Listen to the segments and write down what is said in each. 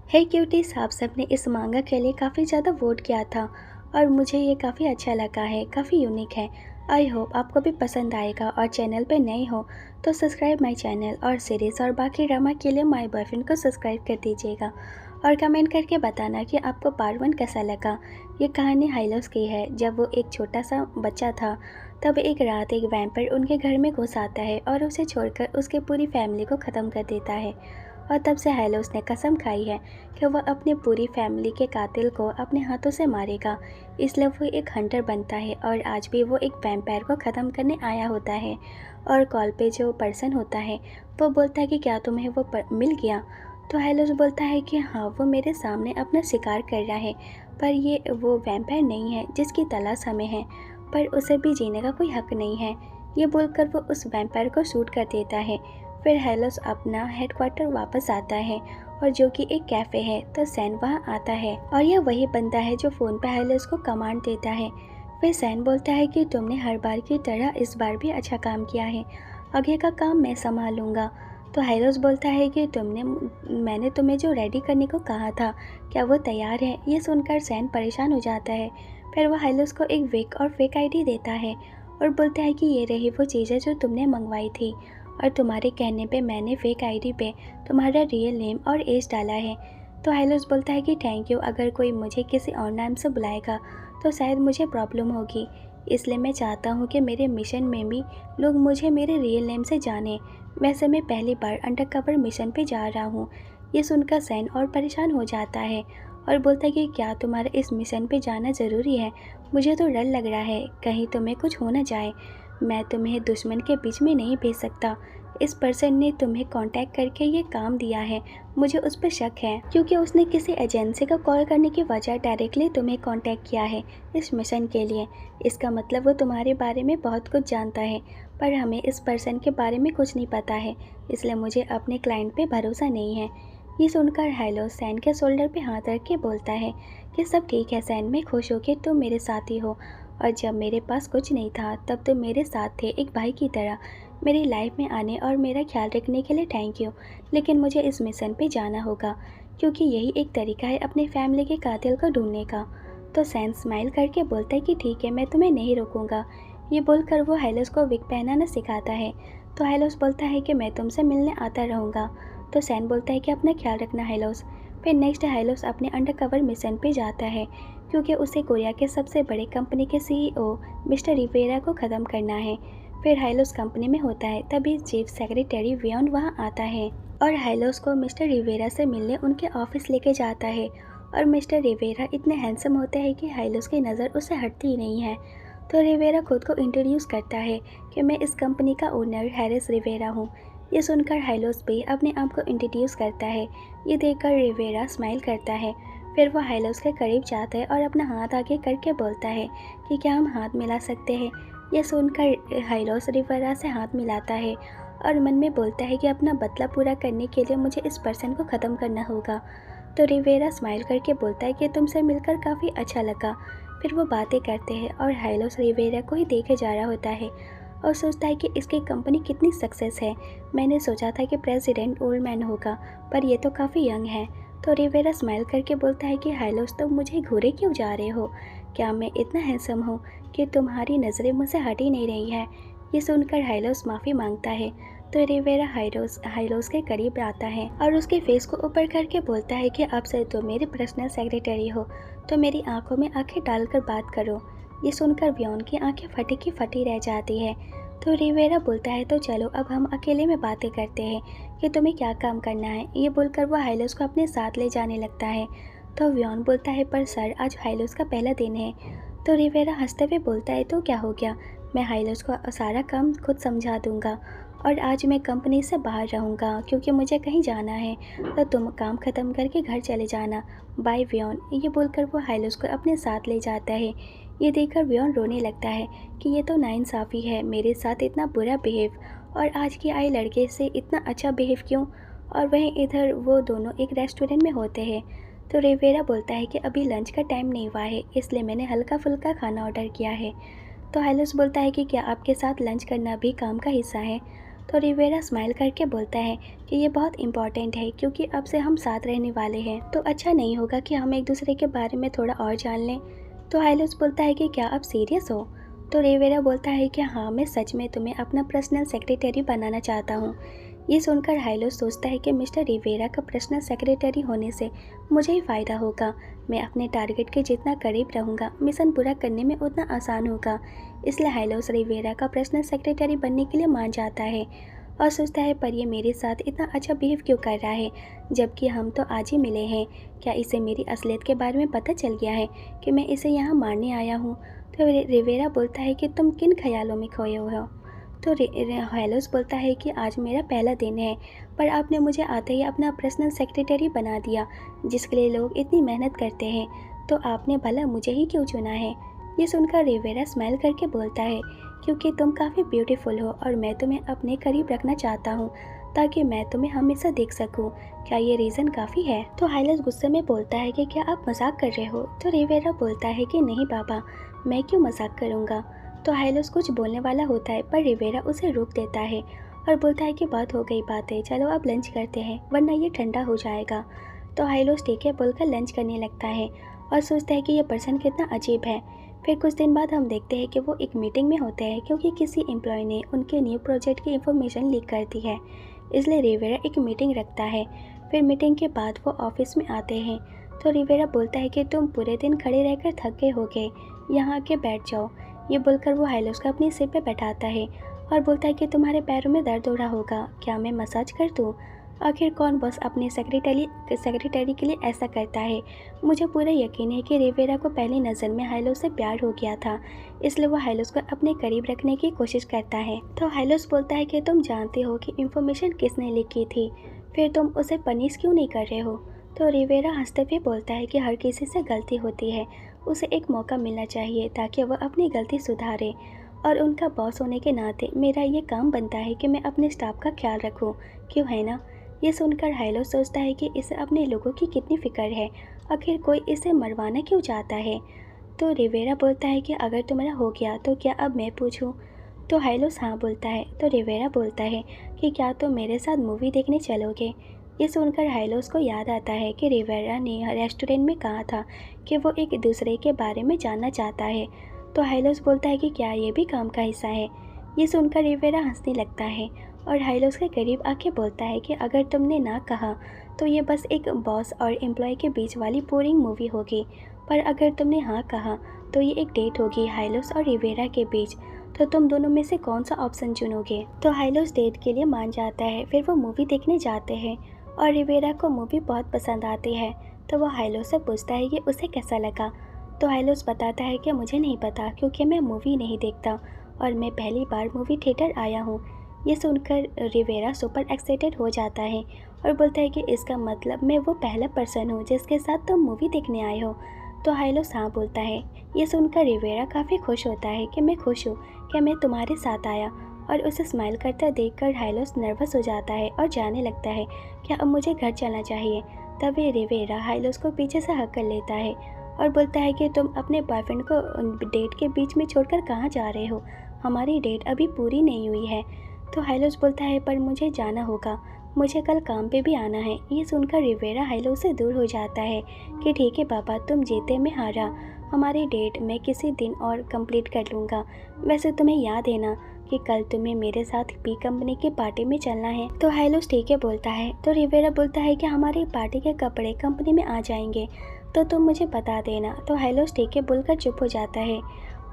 हे cuties, आप सबने इस मांगा के लिए काफ़ी ज़्यादा वोट किया था और मुझे ये काफ़ी अच्छा लगा है, काफ़ी यूनिक है। आई होप आपको भी पसंद आएगा और चैनल पे नए हो तो सब्सक्राइब माय चैनल और सीरीज़ और बाकी ड्रामा के लिए माय बॉयफ्रेंड को सब्सक्राइब कर दीजिएगा और कमेंट करके बताना कि आपको पार्ट 1 कैसा लगा। ये कहानी हाइलोस की है। जब वो एक छोटा सा बच्चा था तब एक रात एक वैम्पायर उनके घर में घुस आता है और उसे छोड़कर उसके पूरी फैमिली को ख़त्म कर देता है। और तब से हाइलोस ने कसम खाई है कि वह अपनी पूरी फैमिली के कातिल को अपने हाथों से मारेगा। इसलिए वो एक हंटर बनता है और आज भी वो एक वैम्पायर को ख़त्म करने आया होता है। और कॉल पे जो पर्सन होता है वो बोलता है कि क्या तुम्हें वो मिल गया। तो हाइलोस बोलता है कि हाँ, वो मेरे सामने अपना शिकार कर रहा है, पर ये वो वैम्पायर नहीं है जिसकी तलाश हमें है, पर उसे भी जीने का कोई हक नहीं है। ये बोलकर वो उस वैम्पायर को शूट कर देता है। फिर हेलोस अपना हेडक्वार्टर वापस आता है और जो कि एक कैफ़े है, तो सैन वहाँ आता है और यह वही बंदा है जो फ़ोन पर हेलोस को कमांड देता है। फिर सैन बोलता है कि तुमने हर बार की तरह इस बार भी अच्छा काम किया है, आगे का काम मैं संभालूंगा। तो हेलोस बोलता है कि मैंने तुम्हें जो रेडी करने को कहा था, क्या वो तैयार है। ये सुनकर सैन परेशान हो जाता है। फिर वह हेलोस को एक विक और फेक आईडी देता है और बोलता है कि ये रही वो चीज़ें जो तुमने मंगवाई थी और तुम्हारे कहने पे मैंने फेक आईडी पे तुम्हारा रियल नेम और एज डाला है। तो हाइलोस बोलता है कि थैंक यू, अगर कोई मुझे किसी और नाम से बुलाएगा तो शायद मुझे प्रॉब्लम होगी, इसलिए मैं चाहता हूँ कि मेरे मिशन में भी लोग मुझे मेरे रियल नेम से जाने। वैसे मैं पहली बार अंडरकवर मिशन पे जा रहा हूँ। ये सुनकर सैन और परेशान हो जाता है और बोलता है कि क्या तुम्हारा इस मिशन पे जाना ज़रूरी है। मुझे तो डर लग रहा है कहीं तुम्हें कुछ हो ना जाए। मैं तुम्हें दुश्मन के बीच में नहीं भेज सकता। इस पर्सन ने तुम्हें कांटेक्ट करके ये काम दिया है, मुझे उस पर शक है क्योंकि उसने किसी एजेंसी को कॉल करने की वजह डायरेक्टली तुम्हें कांटेक्ट किया है इस मिशन के लिए। इसका मतलब वो तुम्हारे बारे में बहुत कुछ जानता है, पर हमें इस पर्सन के बारे में कुछ नहीं पता है, इसलिए मुझे अपने क्लाइंट पे भरोसा नहीं है। ये सुनकर हाइलो सैन के शोल्डर पे हाथ रख के बोलता है कि सब ठीक है सैन, मैं खुश हो कि तुम मेरे साथ ही हो और जब मेरे पास कुछ नहीं था तब तुम मेरे साथ थे एक भाई की तरह। मेरी लाइफ में आने और मेरा ख्याल रखने के लिए थैंक यू, लेकिन मुझे इस मिशन पे जाना होगा क्योंकि यही एक तरीका है अपने फैमिली के कातिल को ढूंढने का। तो सैन स्माइल करके बोलता है कि ठीक है, मैं तुम्हें नहीं रोकूंगा। ये बोलकर वो हाइलोस को विग पहनाना सिखाता है। तो हाइलोस बोलता है कि मैं तुमसे मिलने आता रहूँगा। तो सैन बोलता है कि अपना ख्याल रखना हाइलोस। फिर नेक्स्ट हाइलोस अपने अंडरकवर मिशन पे जाता है क्योंकि उसे कोरिया के सबसे बड़े कंपनी के सीईओ मिस्टर रिवेरा को ख़त्म करना है। फिर हाइलोस कंपनी में होता है, तभी चीफ सेक्रेटरी वियोन वहाँ आता है और हाइलोस को मिस्टर रिवेरा से मिलने उनके ऑफिस लेके जाता है। और मिस्टर रिवेरा इतने हैंडसम होते हैं कि हाइलोस की नज़र उससे हटती ही नहीं है। तो रिवेरा खुद को इंट्रोड्यूस करता है कि मैं इस कंपनी का ओनर हैरिस रिवेरा हूँ। ये सुनकर हाइलोस भी अपने आप को इंट्रोड्यूस करता है। ये देखकर रिवेरा स्माइल करता है। फिर वो हाइलोस के करीब जाता है और अपना हाथ आगे करके बोलता है कि क्या हम हाथ मिला सकते हैं। यह सुनकर हाइलोस रिवेरा से हाथ मिलाता है और मन में बोलता है कि अपना बदला पूरा करने के लिए मुझे इस पर्सन को ख़त्म करना होगा। तो रिवेरा स्माइल करके बोलता है कि तुमसे मिलकर काफ़ी अच्छा लगा। फिर वो बातें करते हैं और हाइलोस रिवेरा को ही देखे जा रहा होता है और सोचता है कि इसकी कंपनी कितनी सक्सेस है। मैंने सोचा था कि प्रेसिडेंट ओल्ड मैन होगा, पर ये तो काफ़ी यंग है। तो रिवेरा स्माइल करके बोलता है कि हाइलोस, तुम मुझे घूरे क्यों जा रहे हो? क्या मैं इतना हैंडसम हूँ कि तुम्हारी नज़रें मुझसे हट ही नहीं रही है? ये सुनकर हाइलोस माफ़ी मांगता है। तो रिवेरा हाइलोस के करीब आता है और उसके फेस को ऊपर करके बोलता है कि अब से तुम मेरे पर्सनल सेक्रेटरी हो, तो मेरी आंखों में आंखें डालकर बात करो। ये सुनकर वियोन की आंखें फटी की फटी रह जाती है। तो रिवेरा बोलता है तो चलो अब हम अकेले में बातें करते हैं कि तुम्हें क्या काम करना है। ये बोलकर वो हाइलोस को अपने साथ ले जाने लगता है। तो वियोन बोलता है पर सर, आज हाइलोस का पहला दिन है। तो रिवेरा हंसते हुए बोलता है तो क्या हो गया, मैं हाइलोस को सारा काम खुद समझा दूंगा और आज मैं कंपनी से बाहर रहूँगा क्योंकि मुझे कहीं जाना है, तो तुम काम ख़त्म करके घर चले जाना। बाय वियोन। ये बोलकर वो हाइलोस को अपने साथ ले जाता है। ये देखकर वियोन रोने लगता है कि ये तो नाइंसाफ़ी है, मेरे साथ इतना बुरा बिहेव और आज की आई लड़के से इतना अच्छा बिहेव क्यों। और वहीं इधर वो दोनों एक रेस्टोरेंट में होते हैं। तो रिवेरा बोलता है कि अभी लंच का टाइम नहीं हुआ है, इसलिए मैंने हल्का फुल्का खाना ऑर्डर किया है। तो हाइलोस बोलता है कि क्या आपके साथ लंच करना भी काम का हिस्सा है। तो रिवेरा स्माइल करके बोलता है कि ये बहुत इम्पोर्टेंट है क्योंकि अब से हम साथ रहने वाले हैं, तो अच्छा नहीं होगा कि हम एक दूसरे के बारे में थोड़ा और जान लें। तो हाइलोस बोलता है कि क्या आप सीरियस हो? तो रिवेरा बोलता है कि हाँ, मैं सच में तुम्हें अपना पर्सनल सेक्रेटरी बनाना चाहता हूँ। ये सुनकर हाइलोस सोचता है कि मिस्टर रिवेरा का पर्सनल सेक्रेटरी होने से मुझे ही फ़ायदा होगा। मैं अपने टारगेट के जितना करीब रहूँगा, मिशन पूरा करने में उतना आसान होगा। इसलिए हाइलोस रिवेरा का पर्सनल सेक्रेटरी बनने के लिए मान जाता है और सोचता है पर ये मेरे साथ इतना अच्छा बिहेव क्यों कर रहा है, जबकि हम तो आज ही मिले हैं। क्या इसे मेरी असलियत के बारे में पता चल गया है कि मैं इसे यहाँ मारने आया हूँ? तो रिवेरा बोलता है कि तुम किन ख्यालों में खोए हुए हो? तो हाइलोस बोलता है कि आज मेरा पहला दिन है, पर आपने मुझे आते ही अपना पर्सनल सेक्रेटरी बना दिया, जिसके लिए लोग इतनी मेहनत करते हैं, तो आपने भला मुझे ही क्यों चुना है? ये सुनकर रिवेरा स्माइल करके बोलता है, क्योंकि तुम काफ़ी ब्यूटीफुल हो और मैं तुम्हें अपने करीब रखना चाहता हूँ ताकि मैं तुम्हें हमेशा देख सकूँ। क्या ये रीज़न काफ़ी है? तो हाइलोस गुस्से में बोलता है कि क्या आप मजाक कर रहे हो? तो रिवेरा बोलता है कि नहीं पापा, मैं क्यों मजाक करूँगा। तो हाइलोस कुछ बोलने वाला होता है पर रिवेरा उसे रोक देता है और बोलता है कि बात हो गई बात है, चलो अब लंच करते हैं वरना ये ठंडा हो जाएगा। तो हाइलोस ठीक है बोलकर लंच करने लगता है और सोचता है कि ये पर्सन कितना अजीब है। फिर कुछ दिन बाद हम देखते हैं कि वो एक मीटिंग में होते हैं क्योंकि किसी एम्प्लॉय ने उनके न्यू प्रोजेक्ट की इंफॉर्मेशन लीक कर दी है, इसलिए रिवेरा एक मीटिंग रखता है। फिर मीटिंग के बाद वो ऑफिस में आते हैं तो रिवेरा बोलता है कि तुम पूरे दिन खड़े रहकर थक गए होगे, यहाँ आके बैठ जाओ। ये बोलकर वो हाइलोस को अपनी सिर पे बैठाता है और बोलता है कि तुम्हारे पैरों में दर्द हो रहा होगा, क्या मैं मसाज कर दूँ? आखिर कौन बॉस अपने सेक्रेटरी के लिए ऐसा करता है। मुझे पूरा यकीन है कि रिवेरा को पहली नज़र में हाइलोस से प्यार हो गया था, इसलिए वो हाइलोस को अपने करीब रखने की कोशिश करता है। तो हाइलोस बोलता है कि तुम जानते हो कि इंफॉर्मेशन किसने लीक की थी, फिर तुम उसे पनिश क्यों नहीं कर रहे हो? तो रिवेरा हंसते हुए बोलता है कि हर किसी से गलती होती है, उसे एक मौका मिलना चाहिए ताकि वह अपनी गलती सुधारे, और उनका बॉस होने के नाते मेरा ये काम बनता है कि मैं अपने स्टाफ का ख्याल रखूं, क्यों है ना? ये सुनकर हाइलोस सोचता है कि इसे अपने लोगों की कितनी फिक्र है, आखिर कोई इसे मरवाना क्यों चाहता है। तो रिवेरा बोलता है कि अगर तुम्हारा हो गया तो क्या अब मैं पूछूं? तो हाइलोस हाँ बोलता है। तो रिवेरा बोलता है कि क्या तुम मेरे साथ मूवी देखने चलोगे? ये सुनकर हाइलोस को याद आता है कि रिवेरा ने रेस्टोरेंट में कहा था कि वो एक दूसरे के बारे में जानना चाहता है। तो हाइलोस बोलता है कि क्या ये भी काम का हिस्सा है? ये सुनकर रिवेरा हंसने लगता है और हाइलोस के करीब आके बोलता है कि अगर तुमने ना कहा तो ये बस एक बॉस और एम्प्लॉय के बीच वाली बोरिंग मूवी होगी, पर अगर तुमने हाँ कहा तो ये एक डेट होगी हाइलोस और रिवेरा के बीच। तो तुम दोनों में से कौन सा ऑप्शन चुनोगे? तो हाइलोस डेट के लिए मान जाता है। फिर वो मूवी देखने जाते हैं और रिवेरा को मूवी बहुत पसंद आती है, तो वो हाइलोस से पूछता है कि उसे कैसा लगा। तो हाइलोस बताता है कि मुझे नहीं पता क्योंकि मैं मूवी नहीं देखता और मैं पहली बार मूवी थिएटर आया हूँ। ये सुनकर रिवेरा सुपर एक्साइटेड हो जाता है और बोलता है कि इसका मतलब मैं वो पहला पर्सन हूँ जिसके साथ तुम मूवी देखने आए हो। तो हाइलोस हाँ बोलता है। ये सुनकर रिवेरा काफ़ी खुश होता है कि मैं खुश हूँ कि मैं तुम्हारे साथ आया, और उसे स्माइल करता देखकर हाइलोस नर्वस हो जाता है और जाने लगता है क्या अब मुझे घर चलना चाहिए। तभी रिवेरा हाइलोस को पीछे से हक कर लेता है और बोलता है कि तुम अपने बॉयफ्रेंड को डेट के बीच में छोड़कर कहाँ जा रहे हो, हमारी डेट अभी पूरी नहीं हुई है। तो हाइलोस बोलता है पर मुझे जाना होगा, मुझे कल काम पे भी आना है। ये सुनकर रिवेरा हाइलोस से दूर हो जाता है कि ठीक है पापा, तुम जीते मैं हारा, हमारी डेट मैं किसी दिन और कंप्लीट कर लूँगा। वैसे तुम्हें याद है ना कि कल तुम्हें मेरे साथ पी कंपनी की पार्टी में चलना है? तो हाइलोस ठीक है बोलता है। तो रिवेरा बोलता है कि हमारी पार्टी के कपड़े कंपनी में आ जाएंगे, तो तुम मुझे बता देना। तो हाइलोस ठीक है बोलकर चुप हो जाता है,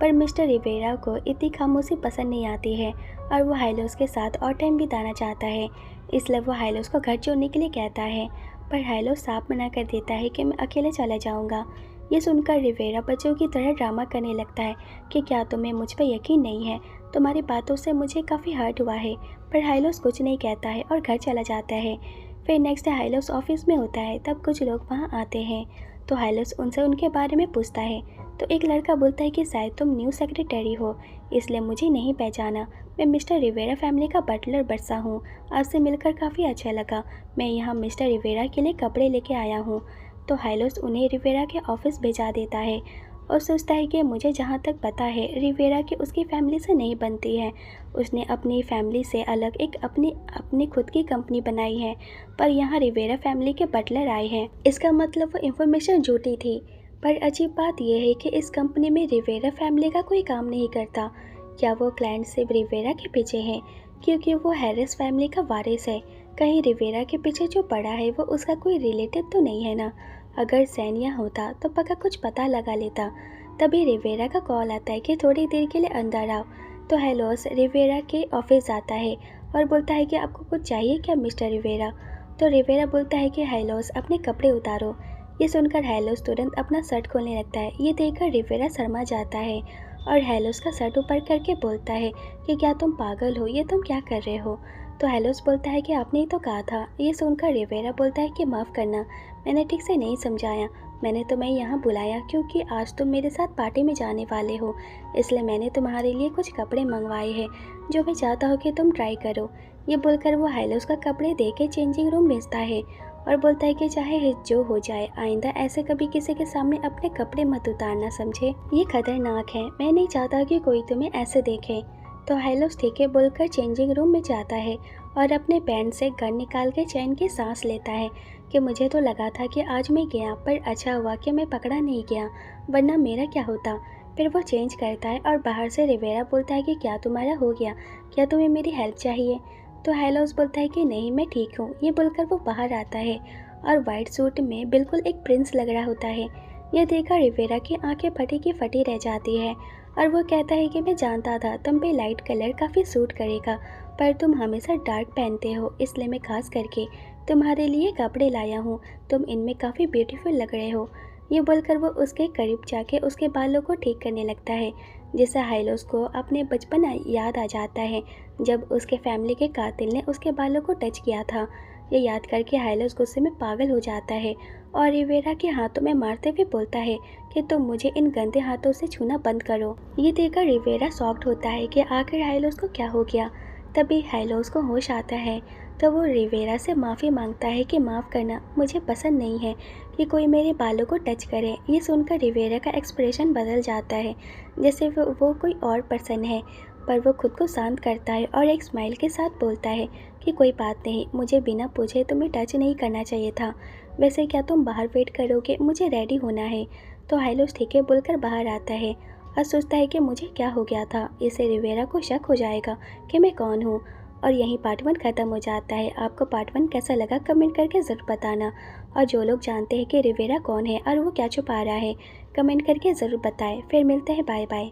पर मिस्टर रिवेरा को इतनी खामोशी पसंद नहीं आती है और वो हाइलोस के साथ और टाइम बिताना चाहता है, इसलिए वो हाइलोस को घर छोड़ने के लिए कहता है, पर हाइलोस साफ मना कर देता है कि मैं अकेले चला जाऊंगा। ये सुनकर रिवेरा बच्चों की तरह ड्रामा करने लगता है कि क्या तुम्हें मुझ पर यकीन नहीं है, तुम्हारी बातों से मुझे काफ़ी हर्ट हुआ है। पर हाइलोस कुछ नहीं कहता है और घर चला जाता है। फिर नेक्स्ट डे हाइलोस ऑफिस में होता है, तब कुछ लोग वहाँ आते हैं, तो हाइलोस उनसे उनके बारे में पूछता है। तो एक लड़का बोलता है कि शायद तुम न्यू सेक्रेटरी हो, इसलिए मुझे नहीं पहचाना, मैं मिस्टर रिवेरा फैमिली का बटलर बरसा हूँ, आपसे मिलकर काफ़ी अच्छा लगा, मैं यहाँ मिस्टर रिवेरा के लिए कपड़े लेके आया हूँ। तो हाइलोस उन्हें रिवेरा के ऑफिस भेजा देता है और सोचता है कि मुझे जहाँ तक पता है रिवेरा की उसकी फैमिली से नहीं बनती है। उसने अपनी फैमिली से अलग एक अपनी अपनी खुद की कंपनी बनाई है, पर यहाँ रिवेरा फैमिली के बटलर आए हैं। इसका मतलब वो इन्फॉर्मेशन झूठी थी। पर अजीब बात यह है कि इस कंपनी में रिवेरा फैमिली का कोई काम नहीं करता। क्या वो क्लाइंट सिर्फ रिवेरा के पीछे है क्योंकि वो हैरिस फैमिली का वारिस है? कहीं रिवेरा के पीछे जो पड़ा है वो उसका कोई रिलेटिव तो नहीं है ना? अगर सैनिया होता तो पक्का कुछ पता लगा लेता। तभी रिवेरा का कॉल आता है कि थोड़ी देर के लिए अंदर आओ। तो हेलोस रिवेरा के ऑफिस जाता है और बोलता है कि आपको कुछ चाहिए क्या मिस्टर रिवेरा? तो रिवेरा बोलता है कि हेलोस अपने कपड़े उतारो। ये सुनकर हेलोस तुरंत अपना शर्ट खोलने लगता है। ये देखकर रिवेरा शर्मा जाता है और हेलोस का शर्ट ऊपर करके बोलता है कि क्या तुम पागल हो? ये तुम क्या कर रहे हो? तो हेलोस बोलता है कि आपने ही तो कहा था। ये सुनकर रिवेरा बोलता है कि माफ़ करना, मैंने ठीक से नहीं समझाया। मैंने तुम्हें यहाँ बुलाया क्योंकि आज तुम मेरे साथ पार्टी में जाने वाले हो, इसलिए मैंने तुम्हारे लिए कुछ कपड़े मंगवाए हैं जो मैं चाहता हूँ कि तुम ट्राई करो। ये बोलकर वो हेलोस का कपड़े दे के चेंजिंग रूम भेजता है और बोलता है कि चाहे जो हो जाए आइंदा ऐसे कभी किसी के सामने अपने कपड़े मत उतारना, समझे? ये खतरनाक है, मैं नहीं चाहता कि कोई तुम्हें ऐसे देखे। तो हेलोस ठीक है बोलकर चेंजिंग रूम में जाता है और अपने पैंट से गन निकाल के चैन की सांस लेता है कि मुझे तो लगा था कि आज मैं गया, पर अच्छा हुआ कि मैं पकड़ा नहीं गया, वरना मेरा क्या होता। फिर वो चेंज करता है और बाहर से रिवेरा बोलता है कि क्या तुम्हारा हो गया? क्या तुम्हें मेरी हेल्प चाहिए? तो हेलोस बोलता है कि नहीं, मैं ठीक हूँ। ये बोलकर वो बाहर आता है और वाइट सूट में बिल्कुल एक प्रिंस लग रहा होता है। यह देखकर रिवेरा की आंखें फटी की फटी रह जाती है और वो कहता है कि मैं जानता था तुम पे लाइट कलर काफ़ी सूट करेगा, पर तुम हमेशा डार्क पहनते हो, इसलिए मैं खास करके तुम्हारे लिए कपड़े लाया हूँ। तुम इनमें काफ़ी ब्यूटीफुल लग रहे हो। ये बोलकर वो उसके करीब जाके उसके बालों को ठीक करने लगता है, जिससे हेलोस को अपने बचपन याद आ जाता है जब उसके फैमिली के कातिल ने उसके बालों को टच किया था। ये याद करके हेलोस गुस्से में पागल हो जाता है और रिवेरा के हाथों में मारते हुए बोलता है कि तुम मुझे इन गंदे हाथों से छूना बंद करो। ये देखकर रिवेरा शॉक्ड होता है कि आखिर हेलोस को क्या हो गया। तभी हेलोस को होश आता है तो वो रिवेरा से माफ़ी मांगता है कि माफ़ करना, मुझे पसंद नहीं है कि कोई मेरे बालों को टच करे। ये सुनकर रिवेरा का एक्सप्रेशन बदल जाता है जैसे वो कोई और पर्सन है, पर वो खुद को शांत करता है और एक स्माइल के साथ बोलता है कि कोई बात नहीं, मुझे बिना पूछे तुम्हें टच नहीं करना चाहिए था। वैसे क्या तुम बाहर वेट करोगे? मुझे रेडी होना है। तो हेलोस ठीक है बोलकर बाहर आता है और सोचता है कि मुझे क्या हो गया था। इससे रिवेरा को शक हो जाएगा कि मैं कौन हूँ। और यहीं पार्ट 1 ख़त्म हो जाता है। आपको पार्ट 1 कैसा लगा कमेंट करके ज़रूर बताना। और जो लोग जानते हैं कि रिवेरा कौन है और वो क्या छुपा रहा है, कमेंट करके ज़रूर बताएं। फिर मिलते हैं, बाय बाय।